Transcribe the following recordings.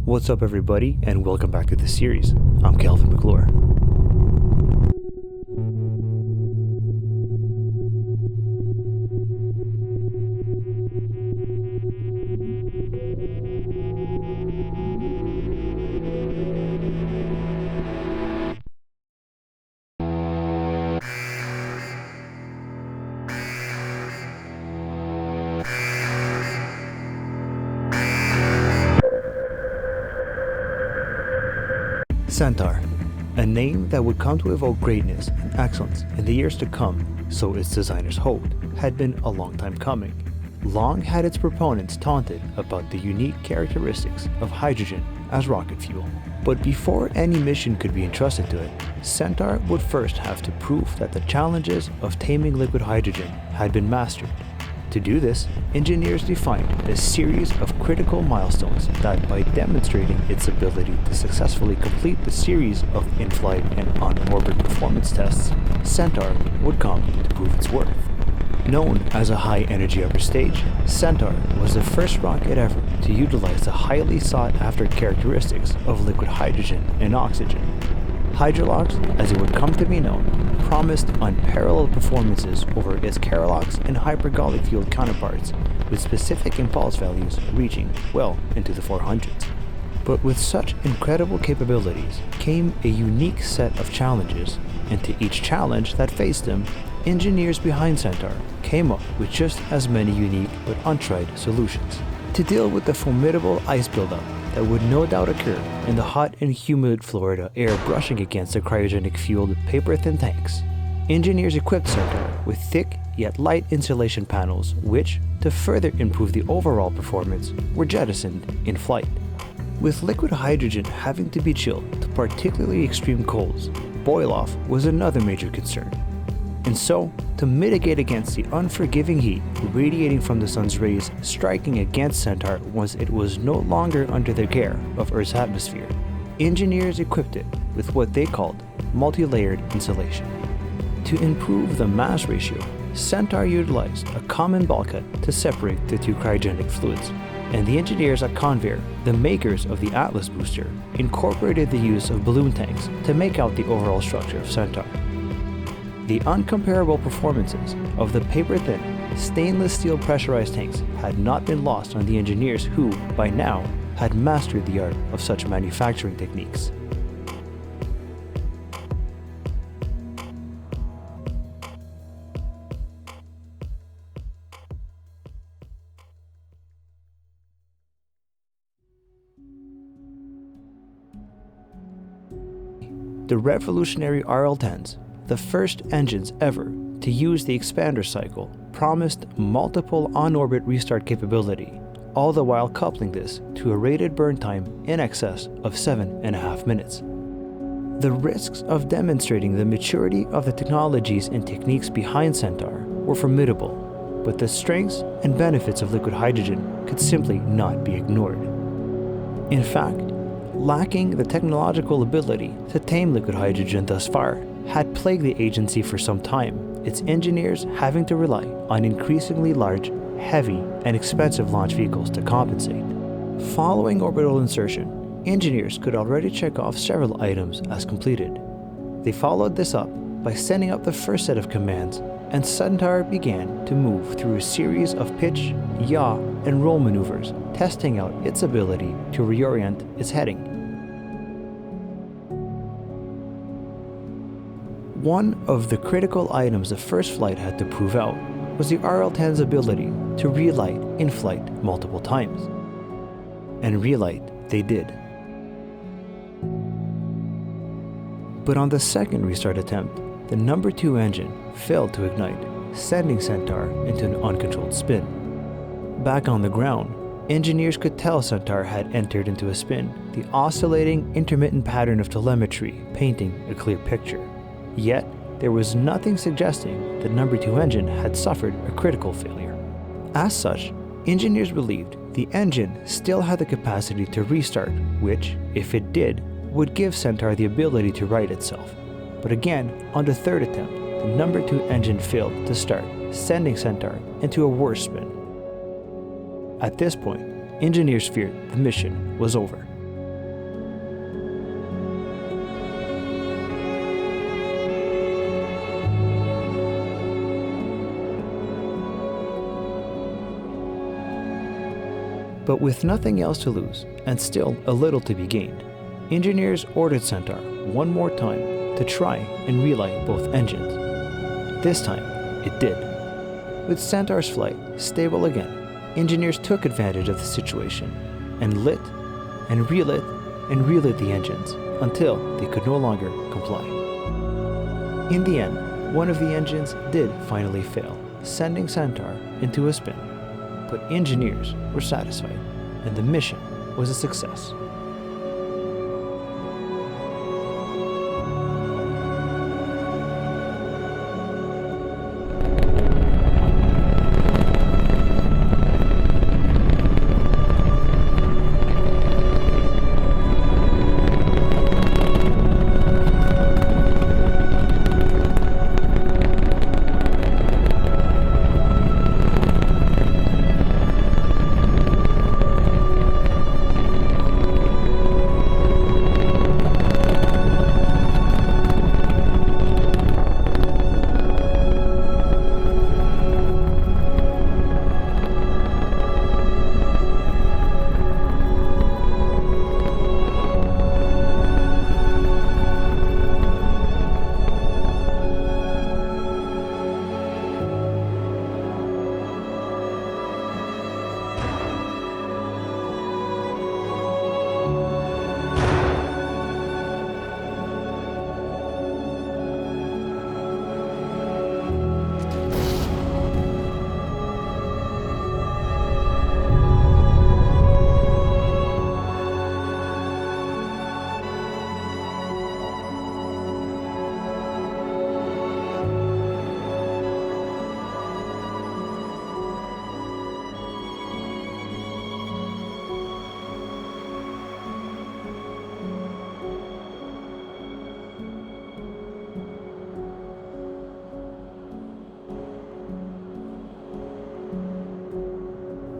What's up everybody, and welcome back to the series. I'm Maclure. Centaur, a name that would come to evoke greatness and excellence in the years to come, so its designers hoped, had been a long time coming. Long had its proponents taunted about the unique characteristics of hydrogen as rocket fuel. But before any mission could be entrusted to it, Centaur would first have to prove that the challenges of taming liquid hydrogen had been mastered. To do this, engineers defined a series of critical milestones that, by demonstrating its ability to successfully complete the series of in-flight and on-orbit performance tests, Centaur would come to prove its worth. Known as a high-energy upper stage, Centaur was the first rocket ever to utilize the highly sought-after characteristics of liquid hydrogen and oxygen. Hydrolox, as it would come to be known, promised unparalleled performances over its Keralox and hypergolic fueled counterparts, with specific impulse values reaching well into the 400s. But with such incredible capabilities came a unique set of challenges, and to each challenge that faced them, engineers behind Centaur came up with just as many unique but untried solutions. To deal with the formidable ice buildup that would no doubt occur in the hot and humid Florida air brushing against the cryogenic-fueled paper-thin tanks, engineers equipped Centaur with thick yet light insulation panels which, to further improve the overall performance, were jettisoned in flight. With liquid hydrogen having to be chilled to particularly extreme colds, boil-off was another major concern. And so, to mitigate against the unforgiving heat radiating from the sun's rays striking against Centaur once it was no longer under the care of Earth's atmosphere, engineers equipped it with what they called multi-layered insulation. To improve the mass ratio, Centaur utilized a common bulkhead to separate the two cryogenic fluids, and the engineers at Convair, the makers of the Atlas booster, incorporated the use of balloon tanks to make out the overall structure of Centaur. The uncomparable performances of the paper-thin, stainless steel pressurized tanks had not been lost on the engineers who, by now, had mastered the art of such manufacturing techniques. The revolutionary RL-10s, the first engines ever to use the expander cycle, promised multiple on-orbit restart capability, all the while coupling this to a rated burn time in excess of 7.5 minutes. The risks of demonstrating the maturity of the technologies and techniques behind Centaur were formidable, but the strengths and benefits of liquid hydrogen could simply not be ignored. In fact, lacking the technological ability to tame liquid hydrogen thus far had plagued the agency for some time, its engineers having to rely on increasingly large, heavy, and expensive launch vehicles to compensate. Following orbital insertion, engineers could already check off several items as completed. They followed this up by sending up the first set of commands, and Centaur began to move through a series of pitch, yaw, and roll maneuvers, testing out its ability to reorient its heading. One of the critical items the first flight had to prove out was the RL-10's ability to relight in flight multiple times. And relight they did. But on the second restart attempt, the number 2 engine failed to ignite, sending Centaur into an uncontrolled spin. Back on the ground, engineers could tell Centaur had entered into a spin, the oscillating, intermittent pattern of telemetry painting a clear picture. Yet, there was nothing suggesting that number 2 engine had suffered a critical failure. As such, engineers believed the engine still had the capacity to restart, which, if it did, would give Centaur the ability to right itself. But again, on the third attempt, the number 2 engine failed to start, sending Centaur into a worse spin. At this point, engineers feared the mission was over. But with nothing else to lose, and still a little to be gained, engineers ordered Centaur one more time to try and relight both engines. This time, it did. With Centaur's flight stable again, engineers took advantage of the situation and lit and relit the engines until they could no longer comply. In the end, one of the engines did finally fail, sending Centaur into a spin. But engineers were satisfied, and the mission was a success.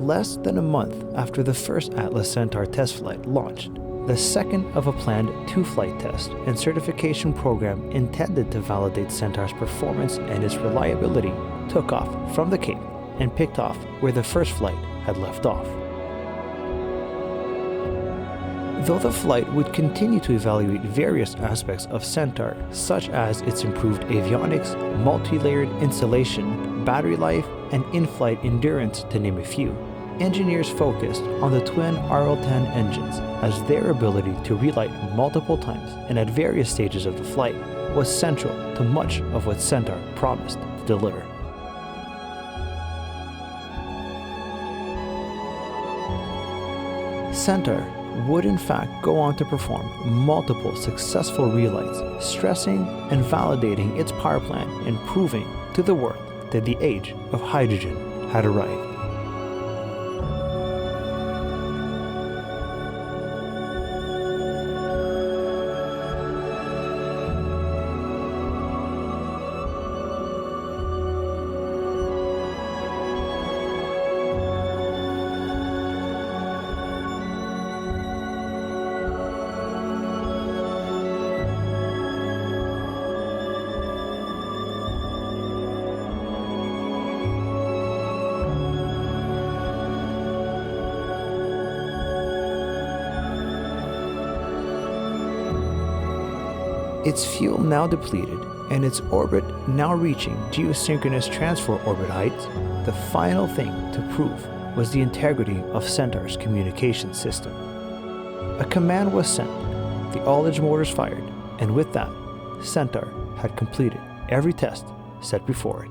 Less than a month after the first Atlas-Centaur test flight launched, the second of a planned two-flight test and certification program intended to validate Centaur's performance and its reliability took off from the Cape and picked off where the first flight had left off. Though the flight would continue to evaluate various aspects of Centaur, such as its improved avionics, multi-layered insulation, battery life, and in-flight endurance, to name a few, engineers focused on the twin RL-10 engines, as their ability to relight multiple times and at various stages of the flight was central to much of what Centaur promised to deliver. Centaur would in fact go on to perform multiple successful relights, stressing and validating its power plant and proving to the world that the age of hydrogen had arrived. Its fuel now depleted and its orbit now reaching geosynchronous transfer orbit heights, the final thing to prove was the integrity of Centaur's communication system. A command was sent, the ullage motors fired, and with that, Centaur had completed every test set before it.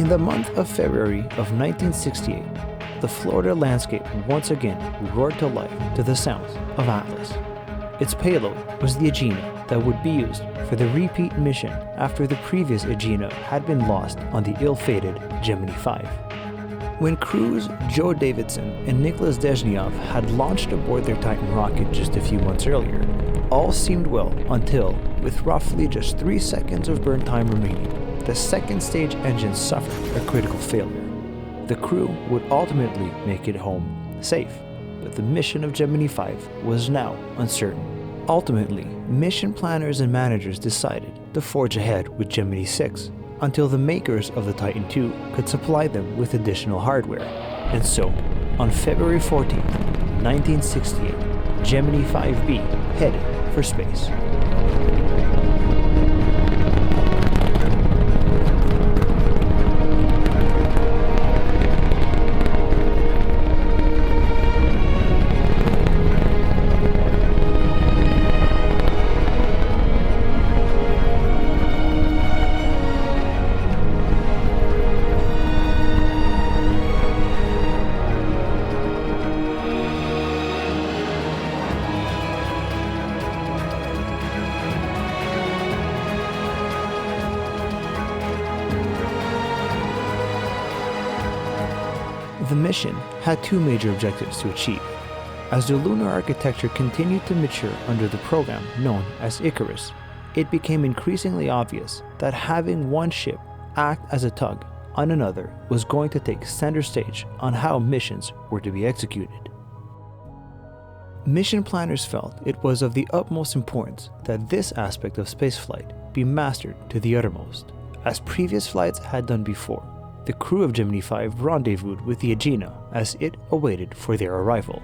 In the month of February of 1968, the Florida landscape once again roared to life to the sounds of Atlas. Its payload was the Agena that would be used for the repeat mission after the previous Agena had been lost on the ill-fated Gemini-5. When crews Joe Davidson and Nicolas Dezhnyov had launched aboard their Titan rocket just a few months earlier, all seemed well until, with roughly just 3 seconds of burn time remaining, the second stage engine suffered a critical failure. The crew would ultimately make it home safe, but the mission of Gemini-5 was now uncertain. Ultimately, mission planners and managers decided to forge ahead with Gemini-6 until the makers of the Titan II could supply them with additional hardware. And so, on February 14, 1968, Gemini-5B headed for space. The mission had two major objectives to achieve. As the lunar architecture continued to mature under the program known as Icarus, it became increasingly obvious that having one ship act as a tug on another was going to take center stage on how missions were to be executed. Mission planners felt it was of the utmost importance that this aspect of spaceflight be mastered to the uttermost, as previous flights had done before. The crew of Gemini-5 rendezvoused with the Agena as it awaited for their arrival.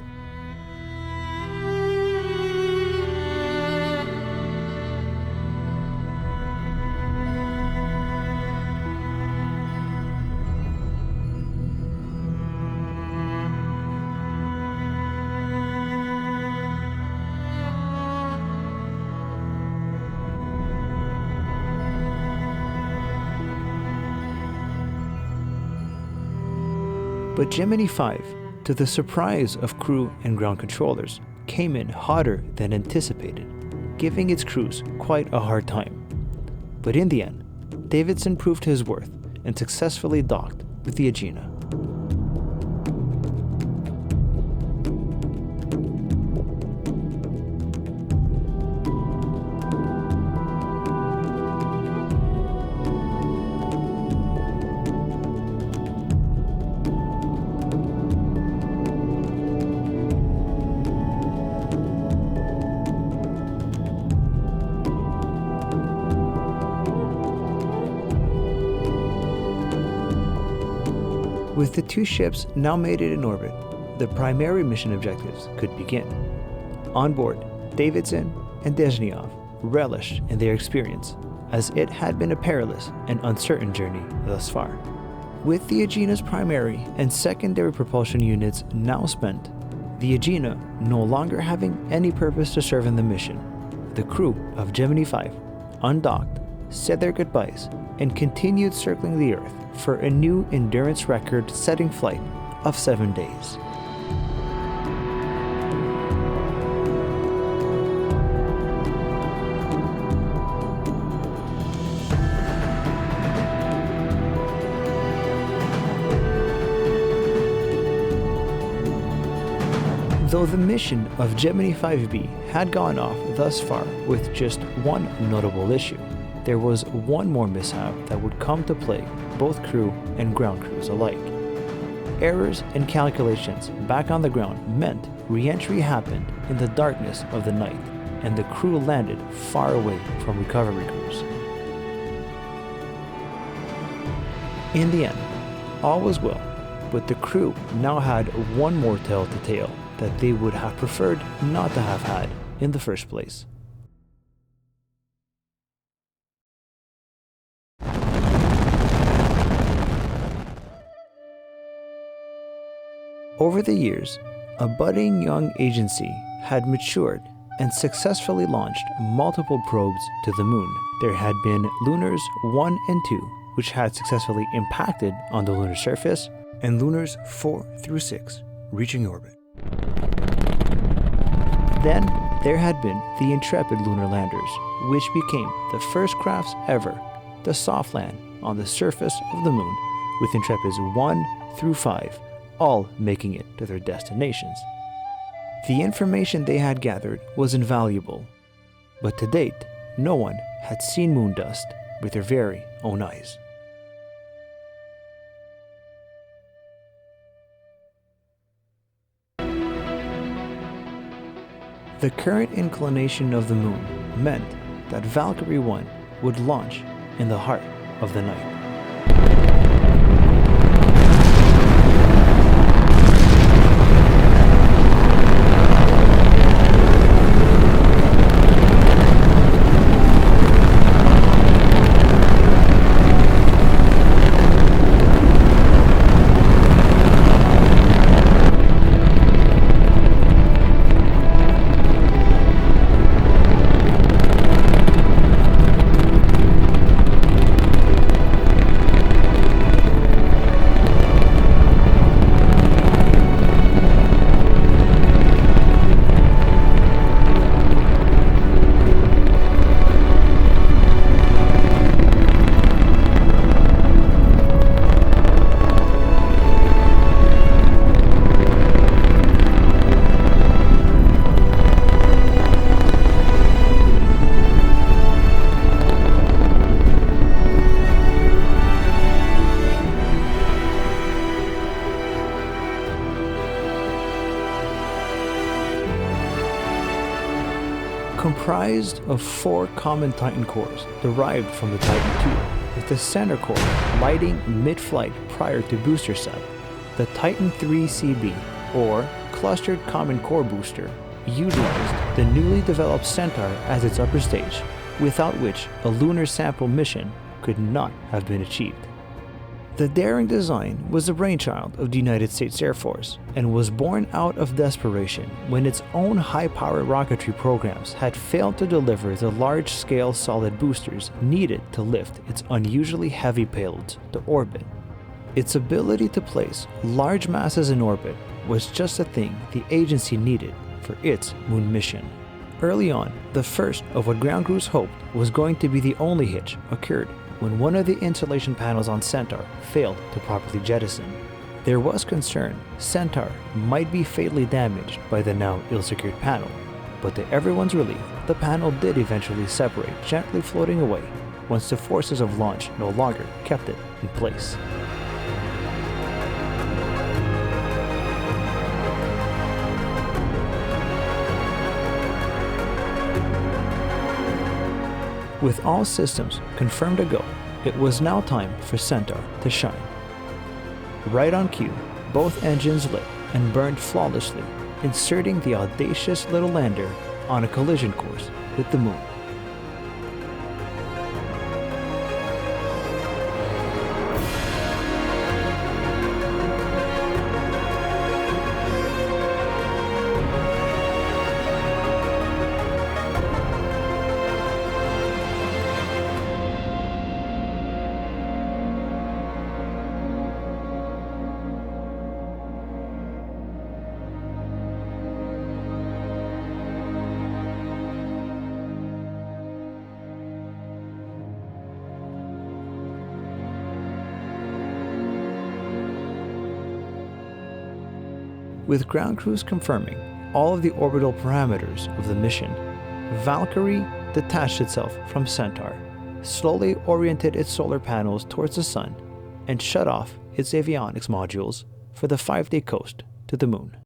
But Gemini-5, to the surprise of crew and ground controllers, came in hotter than anticipated, giving its crews quite a hard time. But in the end, Davidson proved his worth and successfully docked with the Agena. With the two ships now mated in orbit, the primary mission objectives could begin. On board, Davidson and Dezhnyov relished in their experience, as it had been a perilous and uncertain journey thus far. With the Agena's primary and secondary propulsion units now spent, the Agena no longer having any purpose to serve in the mission, the crew of Gemini-5 undocked, said their goodbyes, and continued circling the Earth for a new endurance record-setting flight of 7 days. Though the mission of Gemini-5B had gone off thus far with just one notable issue, there was one more mishap that would come to plague both crew and ground crews alike. Errors and calculations back on the ground meant re-entry happened in the darkness of the night, and the crew landed far away from recovery crews. In the end, all was well, but the crew now had one more tale to tell that they would have preferred not to have had in the first place. Over the years, a budding young agency had matured and successfully launched multiple probes to the moon. There had been Lunars 1 and 2 which had successfully impacted on the lunar surface, and lunars 4 through 6 reaching orbit. Then there had been the Intrepid lunar landers, which became the first crafts ever to soft land on the surface of the moon, with Intrepids 1 through 5 all making it to their destinations. The information they had gathered was invaluable, but to date, no one had seen moon dust with their very own eyes. The current inclination of the moon meant that Valkyrie 1 would launch in the heart of the night. Comprised of 4 common Titan cores derived from the Titan II, with the center core lighting mid-flight prior to booster set. The Titan III CB, or Clustered Common Core Booster, utilized the newly developed Centaur as its upper stage, without which a lunar sample mission could not have been achieved. The daring design was the brainchild of the United States Air Force and was born out of desperation when its own high-power rocketry programs had failed to deliver the large-scale solid boosters needed to lift its unusually heavy payloads to orbit. Its ability to place large masses in orbit was just the thing the agency needed for its moon mission. Early on, the first of what ground crews hoped was going to be the only hitch occurred when one of the insulation panels on Centaur failed to properly jettison. There was concern Centaur might be fatally damaged by the now ill-secured panel, but to everyone's relief, the panel did eventually separate, gently floating away once the forces of launch no longer kept it in place. With all systems confirmed to go, it was now time for Centaur to shine. Right on cue, both engines lit and burned flawlessly, inserting the audacious little lander on a collision course with the moon. With ground crews confirming all of the orbital parameters of the mission, Valkyrie detached itself from Centaur, slowly oriented its solar panels towards the sun, and shut off its avionics modules for the 5-day coast to the moon.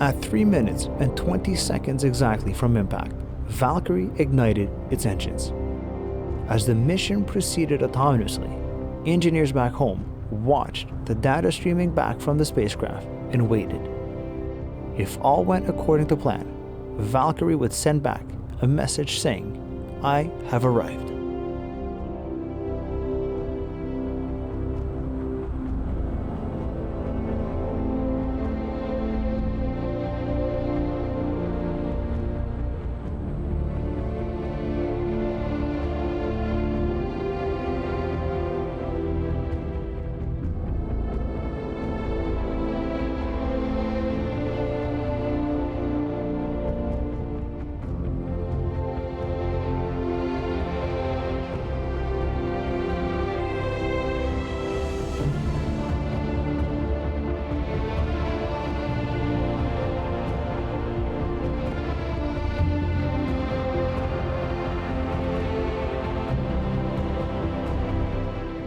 At 3 minutes and 20 seconds exactly from impact, Valkyrie ignited its engines. As the mission proceeded autonomously, engineers back home watched the data streaming back from the spacecraft and waited. if all went according to plan, Valkyrie would send back a message saying, "I have arrived."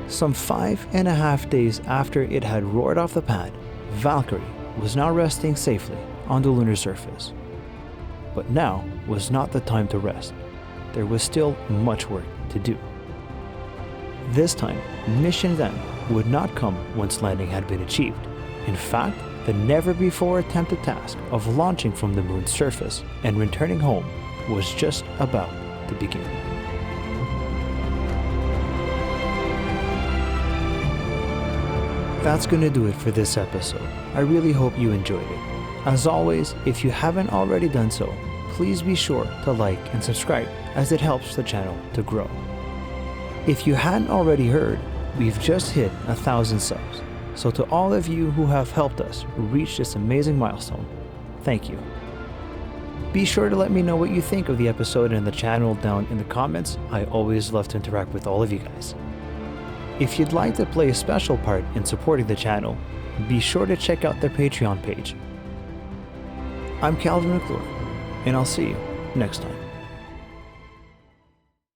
Some 5.5 days after it had roared off the pad, Valkyrie was now resting safely on the lunar surface. But now was not the time to rest. There was still much work to do. This time, Mission Them would not come once landing had been achieved. In fact, the never-before attempted task of launching from the moon's surface and returning home was just about to begin. That's gonna do it for this episode. I really hope you enjoyed it. As always, if you haven't already done so, please be sure to like and subscribe as it helps the channel to grow. If you hadn't already heard, we've just hit 1,000 subs. So to all of you who have helped us reach this amazing milestone, thank you. Be sure to let me know what you think of the episode and the channel down in the comments. I always love to interact with all of you guys. If you'd like to play a special part in supporting the channel, be sure to check out their Patreon page. I'm Calvin Maclure, and I'll see you next time.